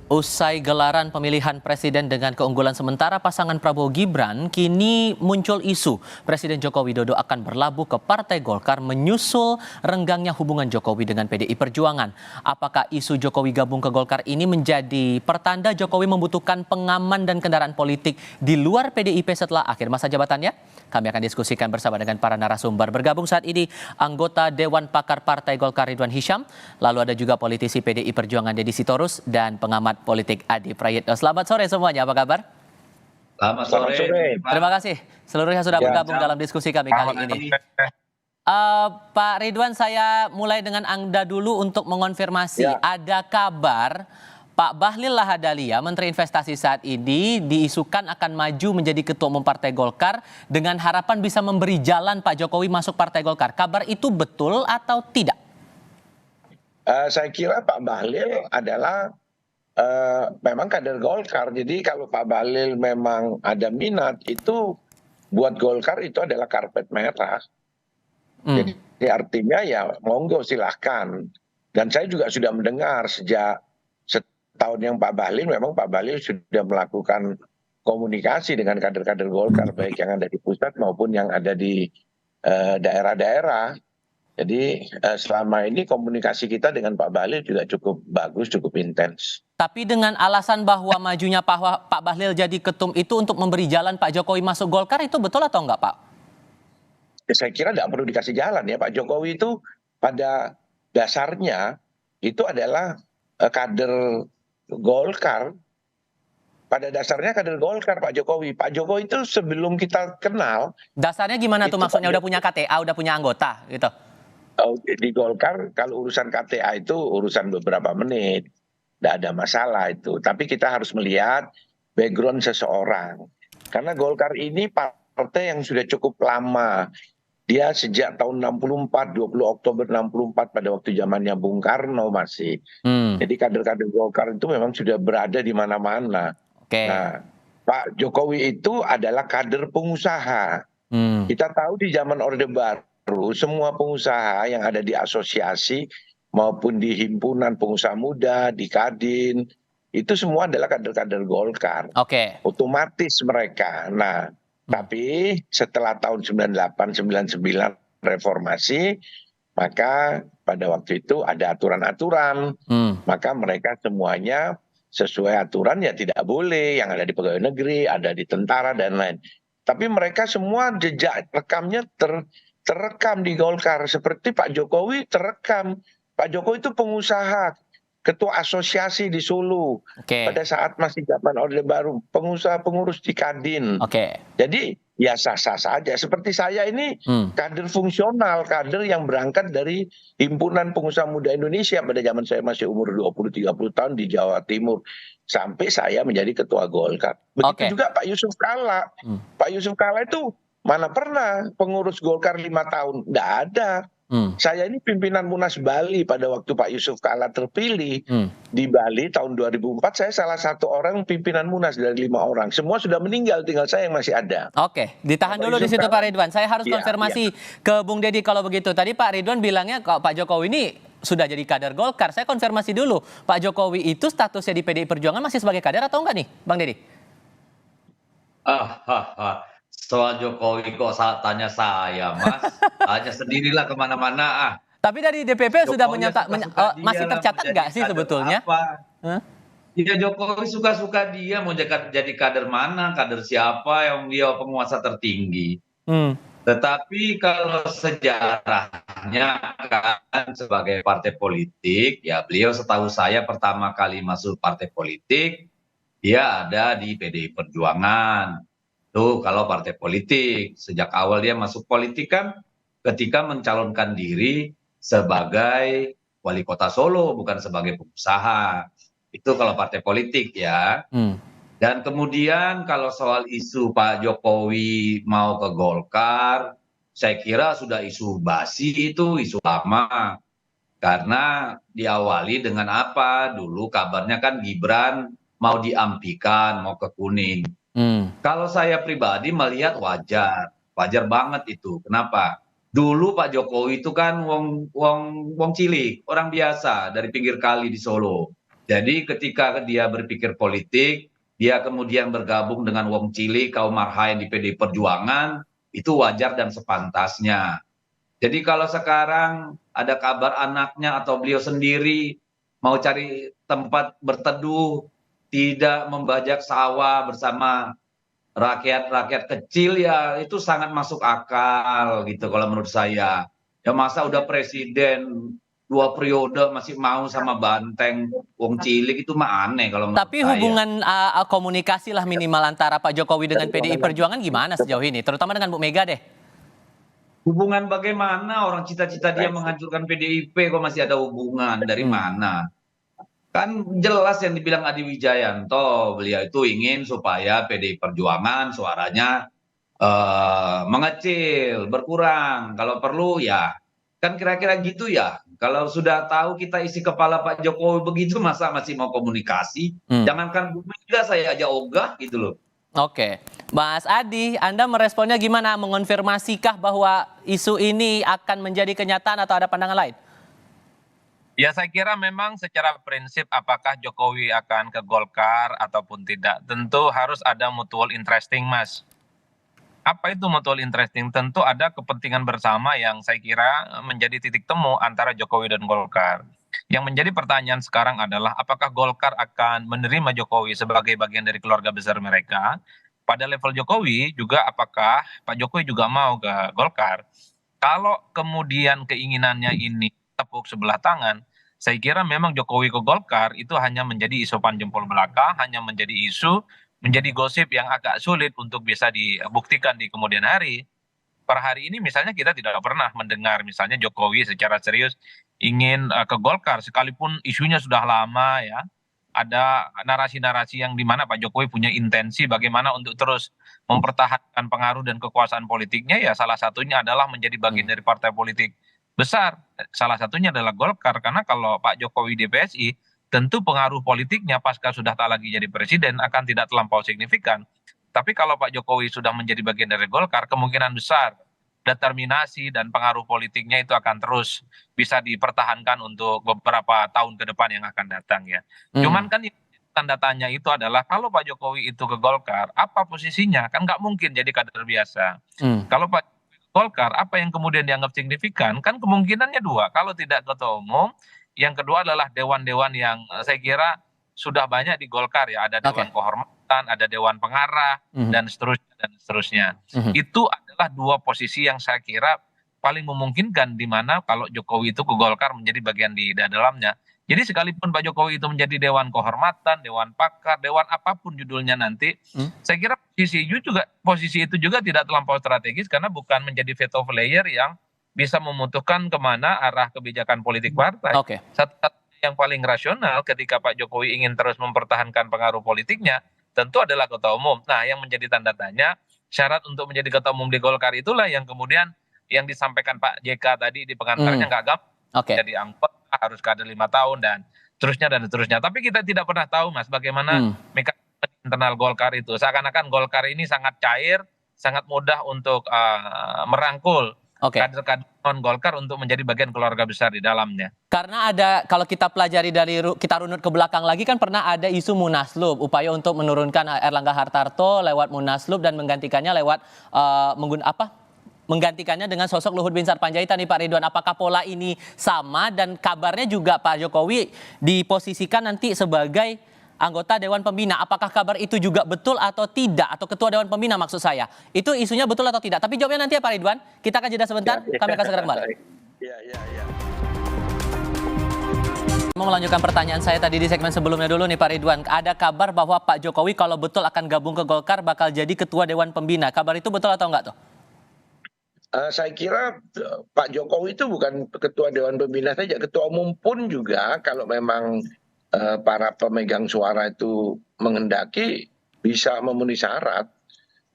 Usai gelaran pemilihan presiden dengan keunggulan sementara pasangan Prabowo Gibran, kini muncul isu Presiden Joko Widodo akan berlabuh ke Partai Golkar menyusul renggangnya hubungan Jokowi dengan PDI Perjuangan. Apakah isu Jokowi gabung ke Golkar ini menjadi pertanda Jokowi membutuhkan pengaman dan kendaraan politik di luar PDIP setelah akhir masa jabatannya? Kami akan diskusikan bersama dengan para narasumber. Bergabung saat ini anggota Dewan Pakar Partai Golkar Ridwan Hisyam, lalu ada juga politisi PDI Perjuangan Deddy Sitorus dan pengamat politik Adi Prayitno. Selamat sore semuanya, apa kabar? Selamat sore. Terima kasih seluruhnya sudah bergabung dalam diskusi kami kali ini. Pak Ridwan, saya mulai dengan Anda dulu untuk mengonfirmasi. Ada kabar Pak Bahlil Lahadalia, Menteri Investasi saat ini, diisukan akan maju menjadi Ketua Umum Partai Golkar dengan harapan bisa memberi jalan Pak Jokowi masuk Partai Golkar. Kabar itu betul atau tidak? Saya kira Pak Bahlil adalah memang kader Golkar. Jadi kalau Pak Bahlil memang ada minat, itu buat Golkar itu adalah karpet merah. Jadi artinya ya monggo silahkan. Dan saya juga sudah mendengar sejak setahun yang Pak Bahlil, memang Pak Bahlil sudah melakukan komunikasi dengan kader-kader Golkar, baik yang ada di pusat maupun yang ada di daerah-daerah. Jadi selama ini komunikasi kita dengan Pak Bahlil juga cukup bagus, cukup intens. Tapi dengan alasan bahwa majunya Pak Bahlil jadi ketum itu untuk memberi jalan Pak Jokowi masuk Golkar, itu betul atau enggak, Pak? Ya, saya kira tidak perlu dikasih jalan ya. Pak Jokowi itu pada dasarnya itu adalah kader Golkar. Pada dasarnya kader Golkar Pak Jokowi. Pak Jokowi itu sebelum kita kenal. Dasarnya gimana tuh maksudnya? Udah punya KTA, udah punya anggota gitu? Di Golkar kalau urusan KTA itu urusan beberapa menit. Tidak ada masalah itu. Tapi kita harus melihat background seseorang. Karena Golkar ini partai yang sudah cukup lama. Dia sejak tahun 64, 20 Oktober 64 pada waktu zamannya Bung Karno masih. Jadi kader-kader Golkar itu memang sudah berada di mana-mana. Nah, Pak Jokowi itu adalah kader pengusaha. Kita tahu di zaman Orde Baru, semua pengusaha yang ada di asosiasi maupun di himpunan pengusaha muda, di Kadin, itu semua adalah kader-kader Golkar. Otomatis mereka. Nah, tapi setelah tahun 98, 99 reformasi, maka pada waktu itu ada aturan-aturan. Maka mereka semuanya sesuai aturan ya tidak boleh. Yang ada di pegawai negeri, ada di tentara dan lain. Tapi mereka semua jejak rekamnya terekam di Golkar. Seperti Pak Jokowi terekam. Pak Jokowi itu pengusaha, ketua asosiasi di Solo pada saat masih zaman Orde Baru, pengusaha pengurus di Kadin. Jadi ya sah-sah saja. Seperti saya ini kader fungsional, kader yang berangkat dari Himpunan Pengusaha Muda Indonesia pada zaman saya masih umur 20-30 tahun di Jawa Timur. Sampai saya menjadi ketua Golkar. Begitu juga Pak Yusuf Kalla. Pak Yusuf Kalla itu mana pernah pengurus Golkar 5 tahun? Tidak ada. Saya ini pimpinan Munas Bali pada waktu Pak Yusuf Kalla terpilih di Bali tahun 2004. Saya salah satu orang pimpinan Munas dari 5 orang. Semua sudah meninggal, tinggal saya yang masih ada. Ditahan dulu di situ Pak Ridwan. Saya harus konfirmasi ke Bung Deddy kalau begitu. Tadi Pak Ridwan bilangnya kalau Pak Jokowi ini sudah jadi kader Golkar. Saya konfirmasi dulu, Pak Jokowi itu statusnya di PDI Perjuangan masih sebagai kader atau enggak nih, Bang Deddy? Soal Jokowi kok tanya saya, Mas. Tanya sendirilah kemana-mana. Tapi dari DPP sudah masih tercatat nggak sih sebetulnya? Ya Jokowi suka-suka dia mau jadi kader mana, kader siapa yang dia penguasa tertinggi. Tetapi kalau sejarahnya kan sebagai partai politik, ya beliau setahu saya pertama kali masuk partai politik, dia ada di PDI Perjuangan. Tuh kalau partai politik, sejak awal dia masuk politik kan ketika mencalonkan diri sebagai wali kota Solo, bukan sebagai pengusaha. Itu kalau partai politik ya. Dan kemudian kalau soal isu Pak Jokowi mau ke Golkar, saya kira sudah isu basi itu, isu lama. Karena diawali dengan apa? Dulu kabarnya kan Gibran mau diampikan, mau ke Kuning. Kalau saya pribadi melihat wajar banget itu. Kenapa? Dulu Pak Jokowi itu kan wong cilik, orang biasa dari pinggir kali di Solo. Jadi ketika dia berpikir politik, dia kemudian bergabung dengan Wong Cilik, kaum Marhaen di PDI Perjuangan, itu wajar dan sepantasnya. Jadi kalau sekarang ada kabar anaknya atau beliau sendiri mau cari tempat berteduh, tidak membajak sawah bersama rakyat-rakyat kecil, ya itu sangat masuk akal gitu kalau menurut saya. Ya masa udah presiden 2 periode masih mau sama banteng Wong Cilik, itu mah aneh kalau menurut Tapi saya. hubungan komunikasi lah minimal antara Pak Jokowi dengan PDI Perjuangan gimana sejauh ini? Terutama dengan Bu Mega deh. Hubungan bagaimana, orang cita-cita dia menghancurkan PDIP kok masih ada hubungan, dari Hmm. mana? Kan jelas yang dibilang Adi Wijayanto, beliau itu ingin supaya PDI Perjuangan suaranya mengecil, berkurang. Kalau perlu ya, kan kira-kira gitu ya. Kalau sudah tahu kita isi kepala Pak Jokowi begitu, masa masih mau komunikasi? Hmm. Jangankan Bu Mega, saya aja ogah gitu loh. Oke, Mas Adi, Anda meresponnya gimana? Mengonfirmasikah bahwa isu ini akan menjadi kenyataan atau ada pandangan lain? Ya saya kira memang secara prinsip apakah Jokowi akan ke Golkar ataupun tidak, tentu harus ada mutual interesting, Mas. Apa itu mutual interesting? Tentu ada kepentingan bersama yang saya kira menjadi titik temu antara Jokowi dan Golkar. Yang menjadi pertanyaan sekarang adalah apakah Golkar akan menerima Jokowi sebagai bagian dari keluarga besar mereka? Pada level Jokowi juga apakah Pak Jokowi juga mau ke Golkar? Kalau kemudian keinginannya ini tepuk sebelah tangan, saya kira memang Jokowi ke Golkar itu hanya menjadi isupan jempol belaka, hanya menjadi isu, menjadi gosip yang agak sulit untuk bisa dibuktikan di kemudian hari. Per hari ini misalnya kita tidak pernah mendengar misalnya Jokowi secara serius ingin ke Golkar, sekalipun isunya sudah lama ya. Ada narasi-narasi yang dimana Pak Jokowi punya intensi bagaimana untuk terus mempertahankan pengaruh dan kekuasaan politiknya, ya salah satunya adalah menjadi bagian dari partai politik besar. Salah satunya adalah Golkar, karena kalau Pak Jokowi di PSI, tentu pengaruh politiknya pasca sudah tak lagi jadi presiden akan tidak terlampau signifikan. Tapi kalau Pak Jokowi sudah menjadi bagian dari Golkar, kemungkinan besar determinasi dan pengaruh politiknya itu akan terus bisa dipertahankan untuk beberapa tahun ke depan yang akan datang ya. Cuman kan tanda tanya itu adalah kalau Pak Jokowi itu ke Golkar, apa posisinya? Kan nggak mungkin jadi kader biasa. Kalau Pak Jokowi ke Golkar, apa yang kemudian dianggap signifikan? Kan kemungkinannya dua. Kalau tidak ketua umum, yang kedua adalah dewan-dewan yang saya kira sudah banyak di Golkar ya. Ada dewan kehormatan, ada dewan pengarah, dan seterusnya dan seterusnya. Itu adalah dua posisi yang saya kira paling memungkinkan di mana kalau Jokowi itu ke Golkar menjadi bagian di dalamnya. Jadi sekalipun Pak Jokowi itu menjadi dewan kehormatan, dewan pakar, dewan apapun judulnya nanti, saya kira posisi itu juga tidak terlampau strategis karena bukan menjadi veto player yang bisa memutuskan kemana arah kebijakan politik partai. Satu yang paling rasional ketika Pak Jokowi ingin terus mempertahankan pengaruh politiknya, tentu adalah ketua umum. Nah, yang menjadi tanda tanya, syarat untuk menjadi ketua umum di Golkar itulah yang kemudian yang disampaikan Pak JK tadi di pengantarnya nggak gampang. Jadi anggota harus kader 5 tahun dan seterusnya. Tapi kita tidak pernah tahu, Mas, bagaimana mekanisme internal Golkar itu. Seakan-akan Golkar ini sangat cair, sangat mudah untuk merangkul kader-kader non Golkar untuk menjadi bagian keluarga besar di dalamnya. Karena ada, kalau kita pelajari dari kita runut ke belakang lagi kan pernah ada isu Munaslup, upaya untuk menurunkan Erlangga Hartarto lewat Munaslup dan menggantikannya lewat menggantikannya dengan sosok Luhut Binsar Panjaitan nih Pak Ridwan. Apakah pola ini sama dan kabarnya juga Pak Jokowi diposisikan nanti sebagai anggota Dewan Pembina? Apakah kabar itu juga betul atau tidak? Atau Ketua Dewan Pembina maksud saya. Itu isunya betul atau tidak? Tapi jawabnya nanti ya Pak Ridwan. Kita akan jeda sebentar, kami akan segera kembali. Mau melanjutkan pertanyaan saya tadi di segmen sebelumnya dulu nih Pak Ridwan. Ada kabar bahwa Pak Jokowi kalau betul akan gabung ke Golkar bakal jadi Ketua Dewan Pembina. Kabar itu betul atau enggak tuh? Saya kira Pak Jokowi itu bukan ketua Dewan Pembina saja, ketua umum pun juga kalau memang para pemegang suara itu menghendaki bisa memenuhi syarat.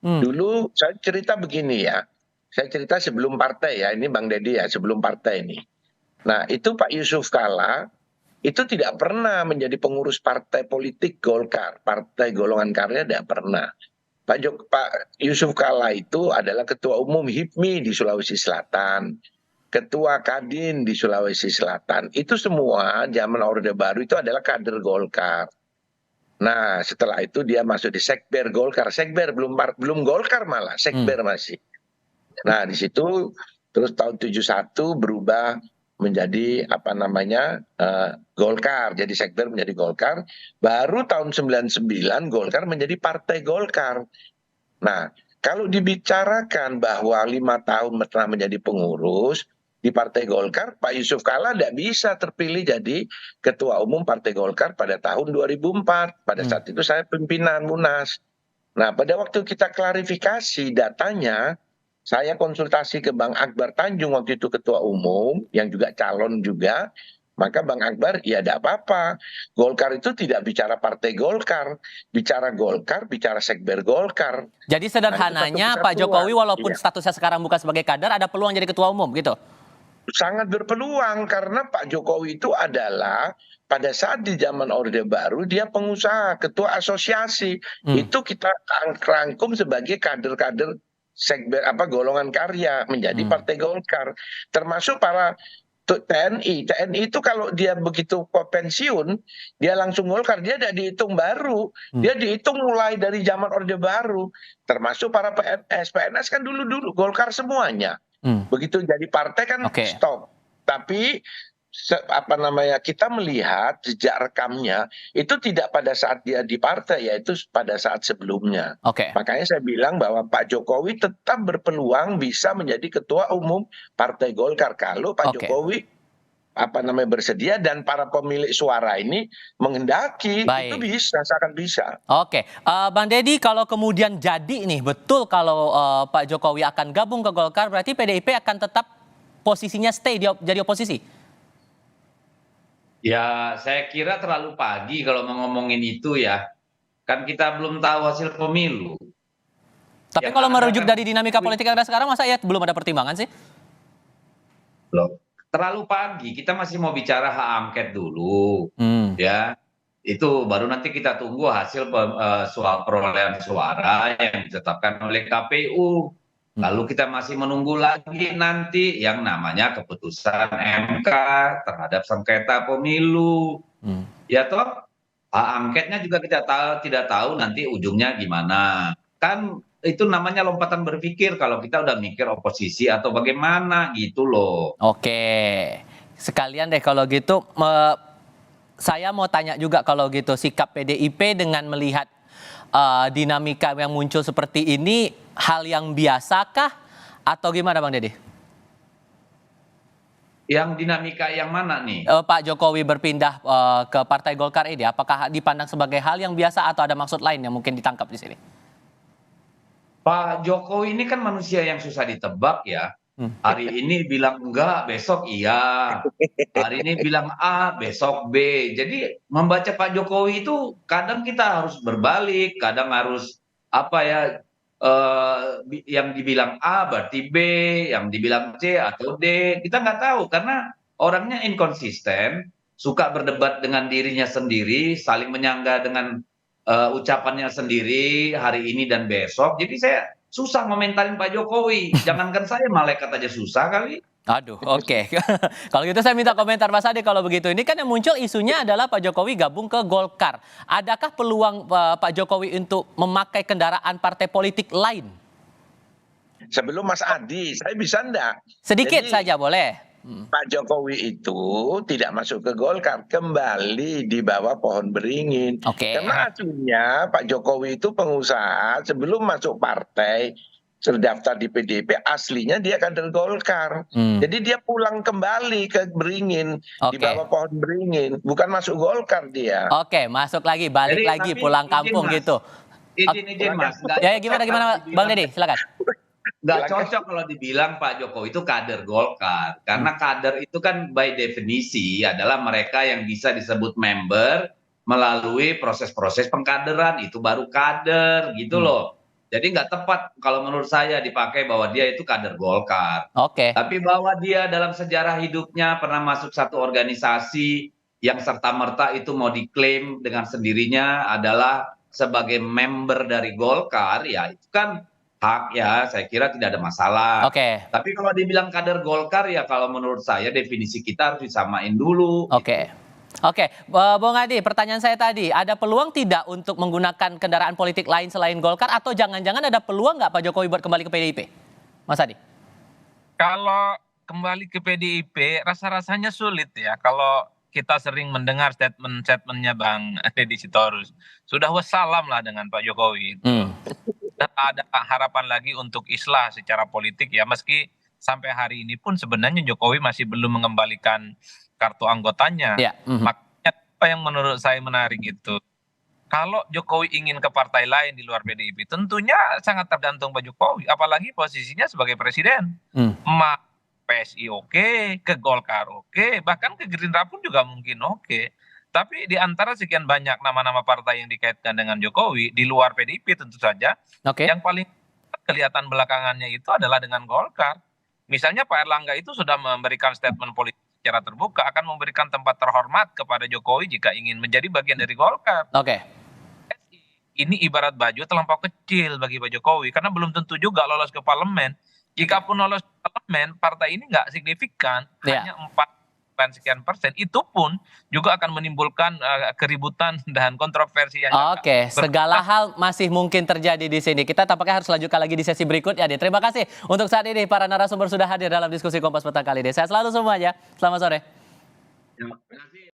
Dulu saya cerita begini ya, saya cerita sebelum partai ya, ini Bang Deddy ya, sebelum partai ini. Nah itu Pak Yusuf Kalla itu tidak pernah menjadi pengurus partai politik Golkar, partai golongan karya tidak pernah. Pak Yusuf Kalla itu adalah ketua umum HIPMI di Sulawesi Selatan. ketua Kadin di Sulawesi Selatan. Itu semua zaman Orde Baru itu adalah kader Golkar. Nah, setelah itu dia masuk di Sekber Golkar. Sekber belum Golkar malah, Sekber masih. Nah, di situ terus tahun 71 berubah menjadi Golkar. Jadi Sekber menjadi Golkar. Baru tahun 99 Golkar menjadi Partai Golkar. Nah, kalau dibicarakan bahwa 5 tahun pernah menjadi pengurus di Partai Golkar, Pak Yusuf Kalla tidak bisa terpilih jadi Ketua Umum Partai Golkar pada tahun 2004. Pada saat itu saya pimpinan Munas. Nah, pada waktu kita klarifikasi datanya, saya konsultasi ke Bang Akbar Tanjung waktu itu Ketua Umum, yang juga calon juga. Maka Bang Akbar, ya tidak apa-apa. Golkar itu tidak bicara Partai Golkar. Bicara Golkar, bicara Sekber Golkar. Jadi sederhananya Pak Jokowi walaupun statusnya sekarang bukan sebagai kader, ada peluang jadi ketua umum gitu? Sangat berpeluang karena Pak Jokowi itu adalah pada saat di zaman Orde Baru dia pengusaha, ketua asosiasi. Itu kita rangkum sebagai kader-kader Sekber golongan karya menjadi Partai Golkar. Termasuk para TNI. TNI itu kalau dia begitu pensiun, dia langsung Golkar, dia tidak dihitung baru. Dia dihitung mulai dari zaman Orde Baru. Termasuk para PNS. PNS kan dulu Golkar semuanya. Begitu jadi partai kan stop. Tapi kita melihat jejak rekamnya itu tidak pada saat dia di partai, yaitu pada saat sebelumnya. Makanya saya bilang bahwa Pak Jokowi tetap berpeluang bisa menjadi ketua umum Partai Golkar kalau Pak Jokowi bersedia dan para pemilik suara ini menghendaki. Itu bisa, sangat bisa. Bang Deddy, kalau kemudian jadi nih betul kalau Pak Jokowi akan gabung ke Golkar, berarti PDIP akan tetap posisinya stay jadi oposisi? Ya, saya kira terlalu pagi kalau ngomongin itu ya. Kan kita belum tahu hasil pemilu. Tapi kalau merujuk dari dinamika politik yang ada sekarang, masa ya belum ada pertimbangan sih? Loh, terlalu pagi. Kita masih mau bicara hak angket dulu. Ya, itu baru nanti kita tunggu hasil soal perolehan suara yang ditetapkan oleh KPU. Lalu kita masih menunggu lagi nanti yang namanya keputusan MK terhadap sengketa pemilu. Ya toh, hak angketnya juga kita tidak tahu nanti ujungnya gimana. Kan itu namanya lompatan berpikir kalau kita udah mikir oposisi atau bagaimana gitu loh. Sekalian deh kalau gitu, saya mau tanya juga kalau gitu sikap PDIP dengan melihat dinamika yang muncul seperti ini, hal yang biasakah atau gimana Bang Deddy? Yang dinamika yang mana nih? Pak Jokowi berpindah ke Partai Golkar ini, apakah dipandang sebagai hal yang biasa atau ada maksud lain yang mungkin ditangkap di sini? Pak Jokowi ini kan manusia yang susah ditebak ya. Hari ini bilang enggak, besok iya. Hari ini bilang A, besok B. Jadi membaca Pak Jokowi itu kadang kita harus berbalik, kadang harus yang dibilang A berarti B, yang dibilang C atau D. Kita nggak tahu karena orangnya inkonsisten, suka berdebat dengan dirinya sendiri, saling menyangga dengan ucapannya sendiri hari ini dan besok. Jadi saya susah ngomentarin Pak Jokowi. Jangankan saya, malaikat aja susah kali. Aduh, Kalau gitu saya minta komentar Mas Ade kalau begitu. Ini kan yang muncul isunya adalah Pak Jokowi gabung ke Golkar. Adakah peluang Pak Jokowi untuk memakai kendaraan partai politik lain? Sebelum Mas Adi, saya bisa enggak? Sedikit saja boleh. Pak Jokowi itu tidak masuk ke Golkar, kembali di bawah pohon beringin. Karena aslinya Pak Jokowi itu pengusaha, sebelum masuk partai, terdaftar di PDIP, aslinya dia kader Golkar. Jadi dia pulang kembali ke beringin, di bawah pohon beringin, bukan masuk Golkar dia. Masuk lagi, balik lagi, pulang kampung gitu. Izin Mas. Ya gimana Bang Deddy, silakan. Nggak cocok kalau dibilang Pak Jokowi itu kader Golkar. Karena kader itu kan by definisi adalah mereka yang bisa disebut member melalui proses-proses pengkaderan. Itu baru kader gitu loh. Jadi nggak tepat kalau menurut saya dipakai bahwa dia itu kader Golkar. Tapi bahwa dia dalam sejarah hidupnya pernah masuk satu organisasi yang serta-merta itu mau diklaim dengan sendirinya adalah sebagai member dari Golkar, ya itu kan hak ya, saya kira tidak ada masalah. Oke. Tapi kalau dibilang kader Golkar ya kalau menurut saya definisi kita harus disamain dulu. Oke. Oke, Bung Adi, pertanyaan saya tadi, ada peluang tidak untuk menggunakan kendaraan politik lain selain Golkar, atau jangan-jangan ada peluang nggak Pak Jokowi buat kembali ke PDIP? Mas Adi? Kalau kembali ke PDIP, rasa-rasanya sulit ya. Kalau kita sering mendengar statement-statementnya Bang Deddy Sitorus, sudah wassalam lah dengan Pak Jokowi. Dan ada harapan lagi untuk islah secara politik ya, meski sampai hari ini pun sebenarnya Jokowi masih belum mengembalikan kartu anggotanya. Ya. Makanya apa yang menurut saya menarik itu, kalau Jokowi ingin ke partai lain di luar PDIP, tentunya sangat tergantung Pak Jokowi, apalagi posisinya sebagai presiden. PSI oke, ke Golkar oke, bahkan ke Gerindra pun juga mungkin oke. Tapi di antara sekian banyak nama-nama partai yang dikaitkan dengan Jokowi, di luar PDIP tentu saja, yang paling kelihatan belakangannya itu adalah dengan Golkar. Misalnya Pak Erlangga itu sudah memberikan statement politik secara terbuka, akan memberikan tempat terhormat kepada Jokowi jika ingin menjadi bagian dari Golkar. Ini ibarat baju terlampau kecil bagi Pak Jokowi, karena belum tentu juga lolos ke parlemen. Jikapun lolos ke parlemen, partai ini nggak signifikan, hanya 4% itu pun juga akan menimbulkan keributan dan kontroversi yang segala hal masih mungkin terjadi di sini. Kita tampaknya harus lanjutkan lagi di sesi berikutnya. Terima kasih untuk saat ini para narasumber sudah hadir dalam diskusi Kompas Petang kali ini. Saya selalu semuanya. Selamat sore. Terima kasih.